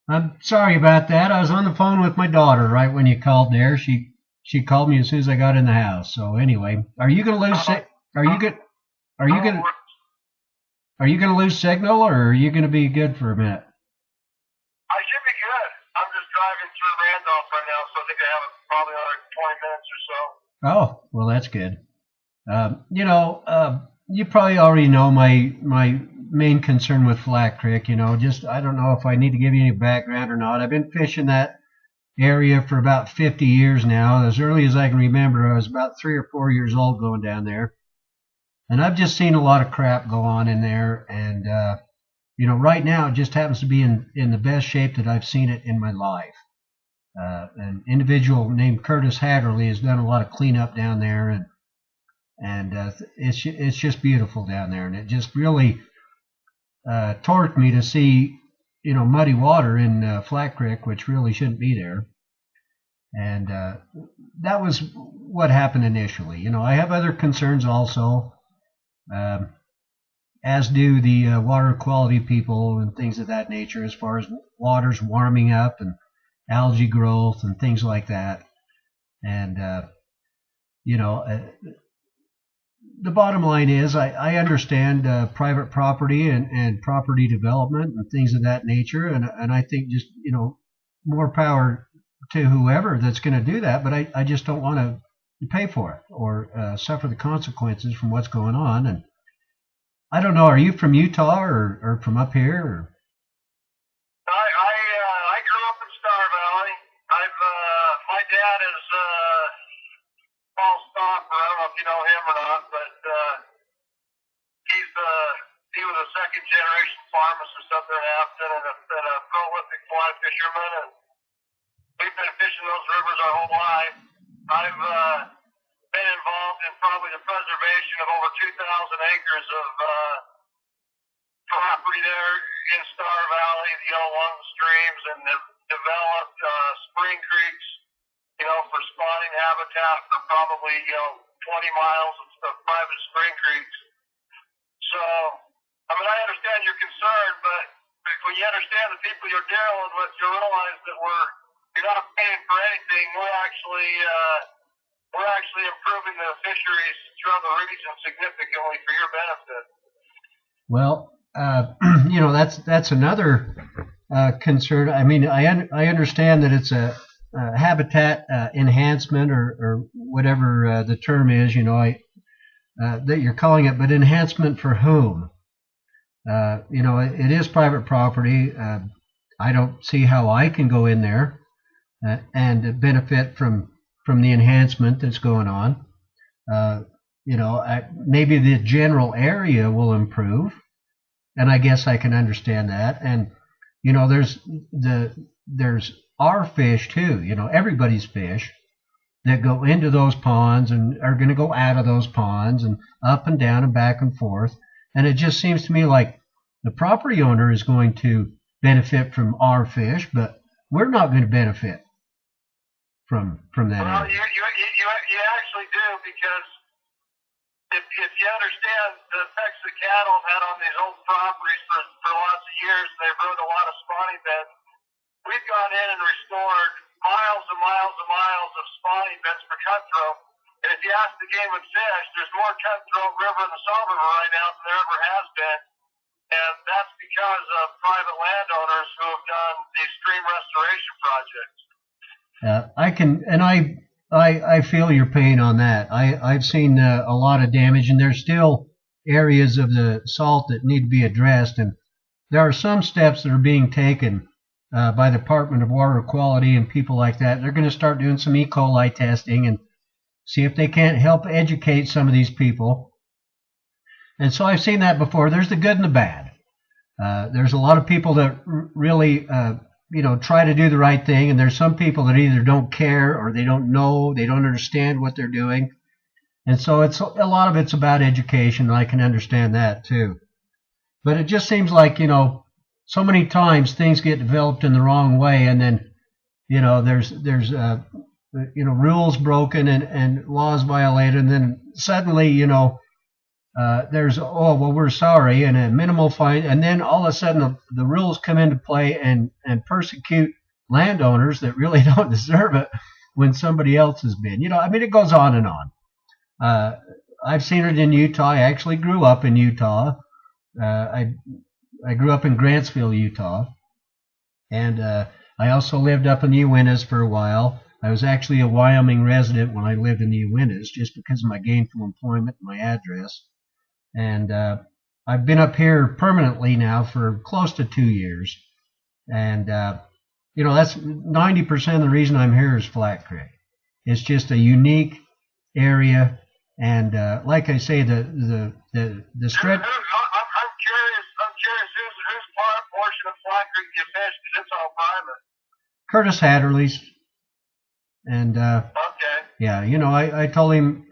I'm sorry about that. I was on the phone with my daughter right when you called there. She called me as soon as I got in the house. So anyway, are you going to lose Oh, are you good are you oh, going are you going to lose signal or are you going to be good for a minute? I should be good. I'm just driving through Randolph right now, so I think I have probably another 20 minutes or so. Oh, well that's good. You probably already know my main concern with Flat Creek. Just I don't know if I need to give you any background or not. I've been fishing that area for about 50 years now. As early as I can remember, I was about 3 or 4 years old going down there, and I've just seen a lot of crap go on in there. And right now it just happens to be in the best shape that I've seen it in my life. An individual named Curtis Hatterley has done a lot of cleanup down there, and it's just beautiful down there, and it just really torqued me to see muddy water in Flat Creek, which really shouldn't be there. And that was what happened initially. I have other concerns also, um, as do the water quality people and things of that nature, as far as water's warming up and algae growth and things like that. And you know, uh, the bottom line is, I understand private property and property development and things of that nature, and I think just more power to whoever that's going to do that. But I just don't want to pay for it or suffer the consequences from what's going on. And I don't know. Are you from Utah or from up here? Or? I grew up in Star Valley. My dad is Paul Stoffer. I don't know if you know him or not, but he was a second generation pharmacist up there in Afton and a prolific fly fisherman. And we've been fishing those rivers our whole life. I've been involved in probably the preservation of over 2,000 acres of property there in Star Valley, along the streams, and have developed spring creeks, for spawning habitat for probably, 20 miles of private spring creeks. So, I mean, I understand your concern, but when you understand the people you're dealing with, you realize that you're not paying for anything. We're actually improving the fisheries throughout the region significantly for your benefit. Well, that's another concern. I mean, I understand that it's a habitat enhancement or whatever the term is. That you're calling it, but enhancement for whom? It is private property. I don't see how I can go in there and benefit from the enhancement that's going on. Maybe the general area will improve, and I guess I can understand that. And there's our fish too. Everybody's fish that go into those ponds and are going to go out of those ponds and up and down and back and forth. And it just seems to me like the property owner is going to benefit from our fish, but we're not going to benefit from that Well, area. you actually do, because if you understand the effects that cattle have had on these old properties for lots of years, and they've ruined a lot of spawning beds. We've gone in and restored miles and miles and miles of spawning beds for cutthroat. And if you ask the game and fish, there's more cutthroat river in the Salt River right now than there ever has been. And that's because of private landowners who have done these stream restoration projects. I can, and I feel your pain on that. I've seen a lot of damage, and there's still areas of the salt that need to be addressed. And there are some steps that are being taken by the Department of Water Quality and people like that. They're going to start doing some E. coli testing and see if they can't help educate some of these people. And so I've seen that before. There's the good and the bad. There's a lot of people that really, try to do the right thing, and there's some people that either don't care or they don't know, they don't understand what they're doing. And so it's a lot of it's about education, and I can understand that too. But it just seems like, so many times things get developed in the wrong way, and then, there's rules broken and laws violated, and then suddenly, there's, oh, well, we're sorry, and a minimal fine, and then all of a sudden the rules come into play and persecute landowners that really don't deserve it when somebody else has been. I mean, it goes on and on. I've seen it in Utah. I actually grew up in Utah. I grew up in Grantsville, Utah, and I also lived up in the Uintas for a while. I was actually a Wyoming resident when I lived in the Uintas, just because of my gainful employment and my address. And I've been up here permanently now for close to 2 years. And, that's 90% of the reason I'm here is Flat Creek. It's just a unique area. And like I say, the stretch. I'm curious whose portion of Flat Creek you fish, because it's all private. Curtis Hatterley's. And okay. Yeah, I told him,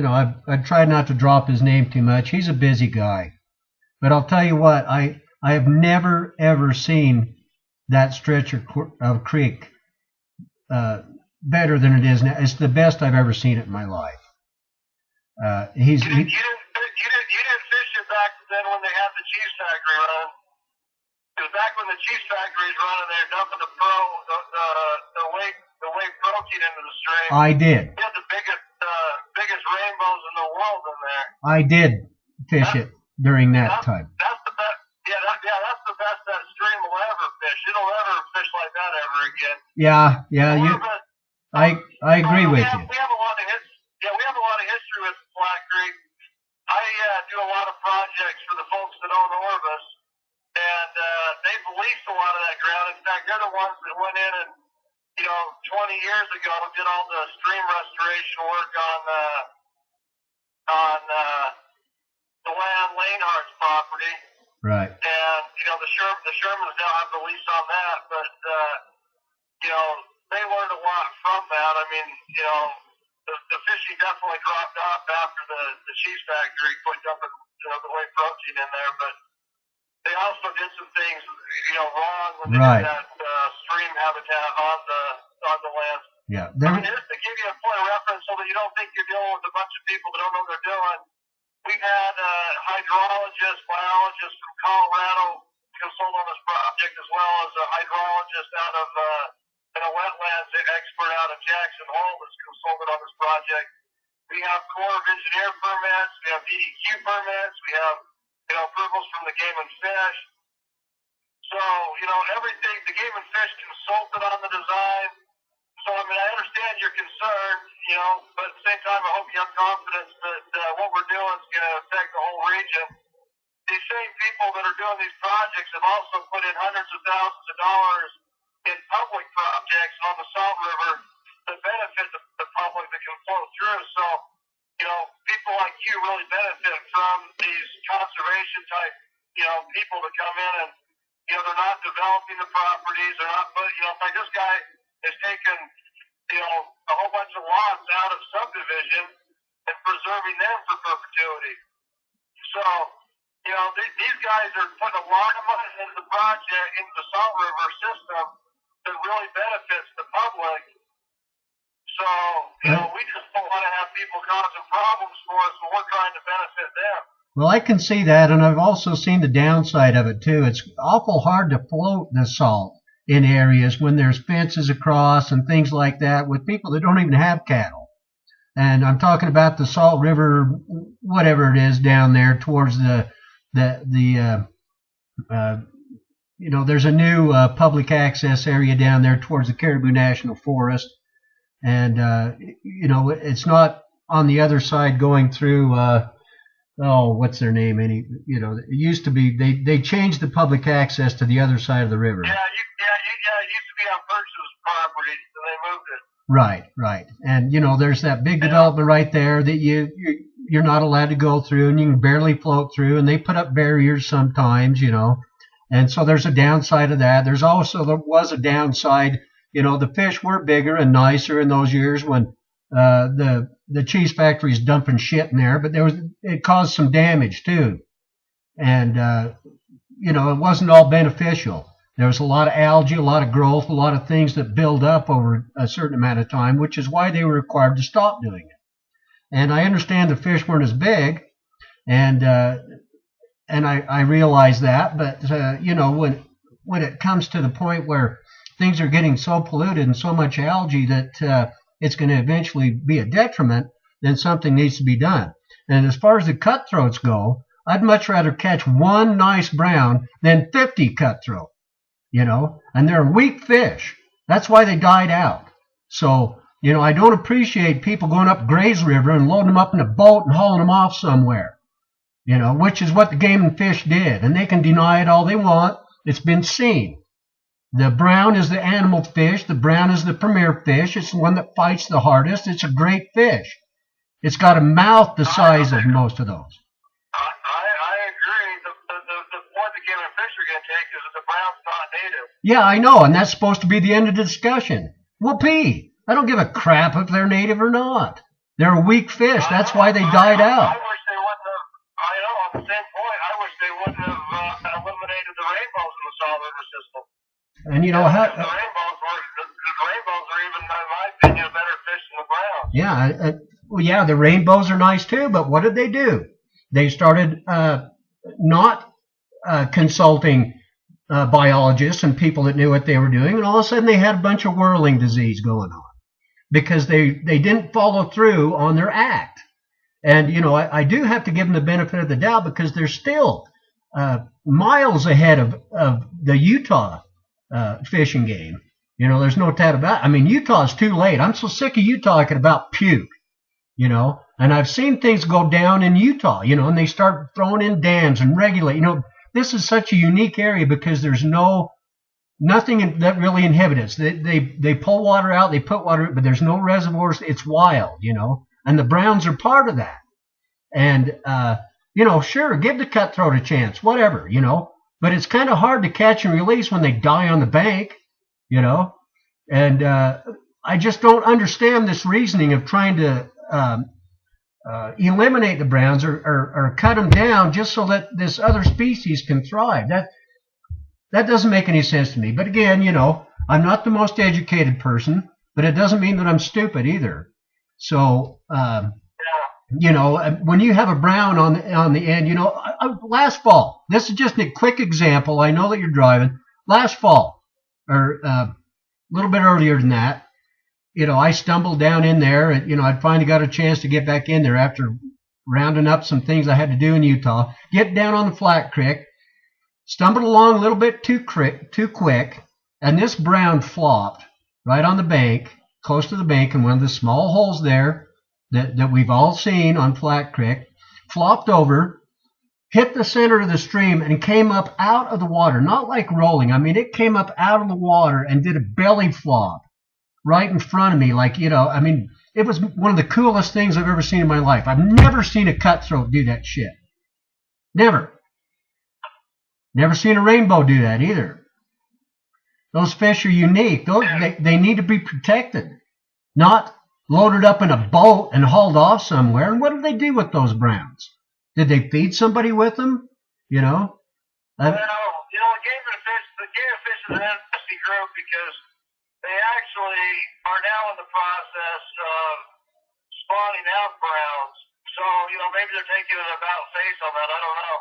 I tried not to drop his name too much. He's a busy guy. But I'll tell you what, I have never, ever seen that stretch of creek better than it is now. It's the best I've ever seen it in my life. You didn't fish it back then when they had the cheese factory running. Because back when the cheese factory was running, they were dumping the whey protein into the stream. I did. You had the biggest rainbows in the world in there. I did fish it during that time. That's the best. Yeah, that's the best that stream will ever fish. It'll never fish like that ever again. I agree with you. We have a lot of history with Flat Creek. I do a lot of projects for the folks that own Orvis, and they've leased a lot of that ground. In fact, they're the ones that went in and 20 years ago did all the stream restoration work on the land Lanehardt's property. Right. And the Shermans now have the lease on that, but they learned a lot from that. I mean, the fishing definitely dropped off after the cheese factory quit dumping the whey protein in there, but they also did some things wrong when they did that stream habitat on the land. Yeah. Just to give you a point of reference so that you don't think you're dealing with a bunch of people that don't know what they're doing, we've had hydrologists, biologists from Colorado consult on this project, as well as a hydrologist out of and a wetlands expert out of Jackson Hole that's consulted on this project. We have Corps of Engineer permits, we have DEQ permits, we have approvals from the Game and Fish. So, everything, the Game and Fish consulted on the design. So, I mean, I understand your concern, but at the same time, I hope you have confidence that what we're doing is going to affect the whole region. These same people that are doing these projects have also put in hundreds of thousands of dollars in public projects on the Salt River that benefit the public that can flow through. So, people like you really benefit from these conservation type, people that come in and, they're not developing the properties. They're not like this guy is taking, a whole bunch of lots out of subdivision and preserving them for perpetuity. So, these guys are putting a lot of money into the project, into the Salt River system that really benefits the public. So, we just don't want to have people causing problems for us when we're trying to benefit them. Well, I can see that, and I've also seen the downside of it, too. It's awful hard to float the salt in areas when there's fences across and things like that with people that don't even have cattle. And I'm talking about the Salt River, whatever it is down there towards there's a new public access area down there towards the Caribou National Forest. And, it's not on the other side going through, what's their name? It used to be, they changed the public access to the other side of the river. Yeah, it used to be on Birch's property, so they moved it. Right. And, there's that big development right there that you're not allowed to go through, and you can barely float through, and they put up barriers sometimes, and so there's a downside of that. There was a downside. The fish were bigger and nicer in those years when the cheese factory's dumping shit in there, but it caused some damage too. And, it wasn't all beneficial. There was a lot of algae, a lot of growth, a lot of things that build up over a certain amount of time, which is why they were required to stop doing it. And I understand the fish weren't as big, And I realize that, but you know, when it comes to the point where things are getting so polluted and so much algae that it's going to eventually be a detriment, then something needs to be done. And as far as the cutthroats go, I'd much rather catch one nice brown than 50 cutthroat, you know, and they're weak fish. That's why they died out. So, you know, I don't appreciate people going up Grays River and loading them up in a boat and hauling them off somewhere, you know, which is what the Game and Fish did. And they can deny it all they want. It's been seen. The brown is the animal fish. The brown is the premier fish. It's the one that fights the hardest. It's a great fish. It's got a mouth the size of most of those. I agree. The point the Game and Fish are going to take is that the brown's not native. Yeah, I know, and that's supposed to be the end of the discussion. Whoopee! I don't give a crap if they're native or not. They're a weak fish. That's why they died out. I wish they wouldn't have. I know, on the same point, I wish they wouldn't have eliminated the rainbows in the Salt River system. And you know how the rainbows are even, in my opinion, a better fish than the browns. Yeah, well, yeah, the rainbows are nice too, but what did they do? They started not consulting biologists and people that knew what they were doing, and all of a sudden they had a bunch of whirling disease going on because they didn't follow through on their act. And, you know, I do have to give them the benefit of the doubt because they're still miles ahead of the Utah fishing game. You know, there's no doubt about it. I mean, Utah's too late. I'm so sick of Utah talking about puke, you know, and I've seen things go down in Utah, you know, and they start throwing in dams and regulate. You know, this is such a unique area because there's nothing that really inhibits it. They pull water out, they put water, but there's no reservoirs. It's wild, you know, and the browns are part of that. And, you know, sure, give the cutthroat a chance, whatever, you know, but it's kind of hard to catch and release when they die on the bank, you know, and I just don't understand this reasoning of trying to eliminate the browns or cut them down just so that this other species can thrive. That doesn't make any sense to me. But again, you know, I'm not the most educated person, but it doesn't mean that I'm stupid either. So, you know, when you have a brown on the end, you know, last fall, this is just a quick example. I know that you're driving. Last fall, or a little bit earlier than that, you know, I stumbled down in there, and, you know, I'd finally got a chance to get back in there after rounding up some things I had to do in Utah. Get down on the Flat Creek, stumbled along a little bit too quick, and this brown flopped right on the bank, close to the bank, in one of the small holes there that we've all seen on Flat Creek, flopped over, hit the center of the stream, and came up out of the water, not like rolling. I mean, it came up out of the water and did a belly flop right in front of me. Like, you know, I mean, it was one of the coolest things I've ever seen in my life. I've never seen a cutthroat do that shit. Never. Never seen a rainbow do that either. Those fish are unique. They need to be protected, not loaded up in a boat and hauled off somewhere. And what did they do with those browns? Did they feed somebody with them? You know? Well, you know, the Game and Fish is an interesting group because they actually are now in the process of spawning out browns. So, you know, maybe they're taking an about face on that. I don't know.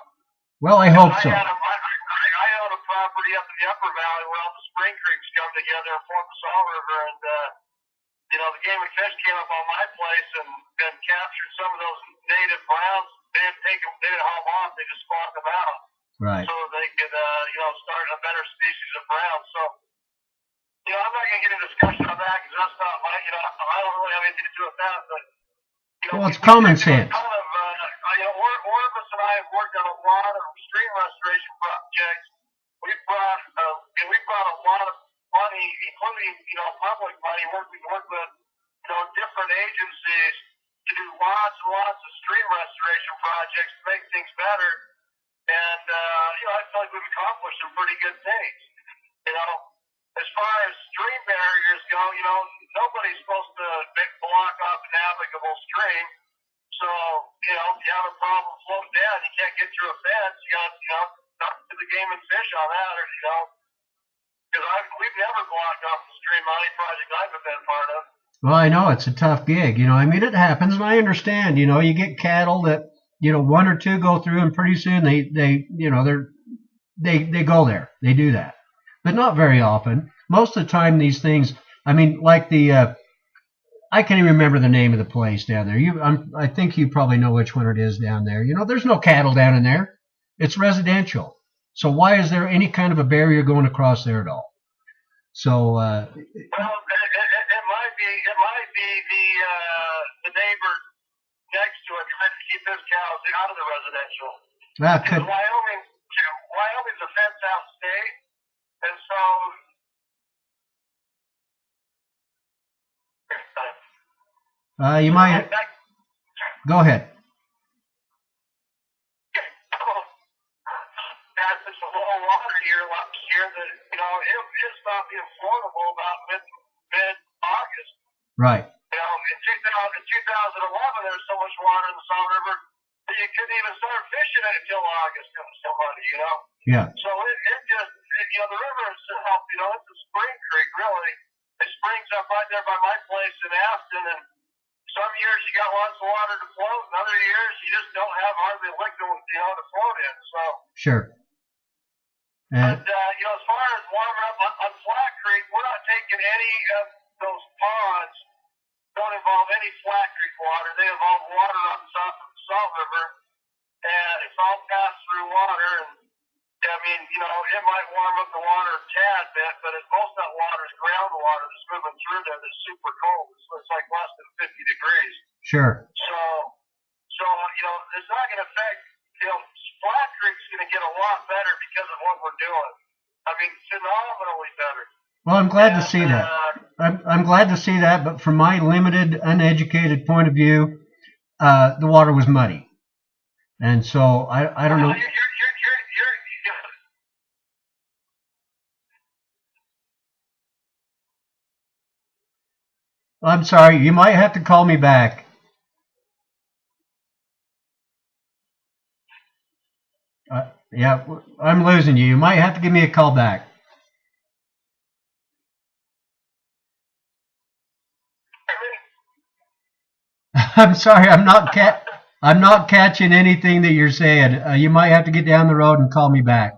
Well, I hope so. I own a property up in the Upper Valley where all the spring creeks come together and form the Salt River, and you know, the Game and Fish came up on my place and captured some of those native browns. They didn't haul them off, they just spawned them out. Right. So they could, you know, start a better species of browns. So, you know, I'm not going to get into discussion on that because that's not my, you know, I don't really have anything to do with that. But, you know, well, it's common sense. You know, Orvis and I have worked on a lot of stream restoration projects. We brought a lot of money, including, you know, public money. We work with, you know, different agencies to do lots and lots of stream restoration projects to make things better. And, you know, I feel like we've accomplished some pretty good things. You know, as far as stream barriers go, you know, nobody's supposed to block off a navigable stream. So, you know, if you have a problem floating down, you can't get through a fence, you got, you know, talk to the Game and Fish on that, or, you know, because we've never blocked off the stream on any project I've been part of. Well, I know it's a tough gig. You know, I mean, it happens, and I understand. You know, you get cattle that one or two go through, and pretty soon they go there. They do that, but not very often. Most of the time, these things. I mean, like I can't even remember the name of the place down there. I think you probably know which one it is down there. There's no cattle down in there. It's residential. So why is there any kind of a barrier going across there at all? So well, it might be the neighbor next to it trying to keep his cows out of the residential. Could. Wyoming's a fence out state, and so. You might. Go ahead. It's a low water year last year that it stopped being fordable about mid-August. Right. In 2011 there was so much water in the Salt River that you couldn't even start fishing it until August. Somebody, Yeah. So the river itself, it's a spring creek really. It springs up right there by my place in Afton, and some years you got lots of water to float, and other years you just don't have hardly a lick to float in. So. Sure. But as far as warming up on Flat Creek, we're not taking any of those ponds. Don't involve any Flat Creek water. They involve water up south of the Salt River, and it's all pass-through water. And I mean, it might warm up the water a tad bit, but most of that water is groundwater that's moving through there that's super cold. It's like less than 50 degrees. Sure. So it's not going to affect. Flat Creek's going to get a lot better because of what we're doing. I mean, phenomenally better. Well, I'm glad to see that. I'm glad to see that, but from my limited, uneducated point of view, the water was muddy, and so I don't know. I'm sorry. You might have to call me back. Yeah, I'm losing you. You might have to give me a call back. I'm sorry. I'm not catching anything that you're saying. You might have to get down the road and call me back.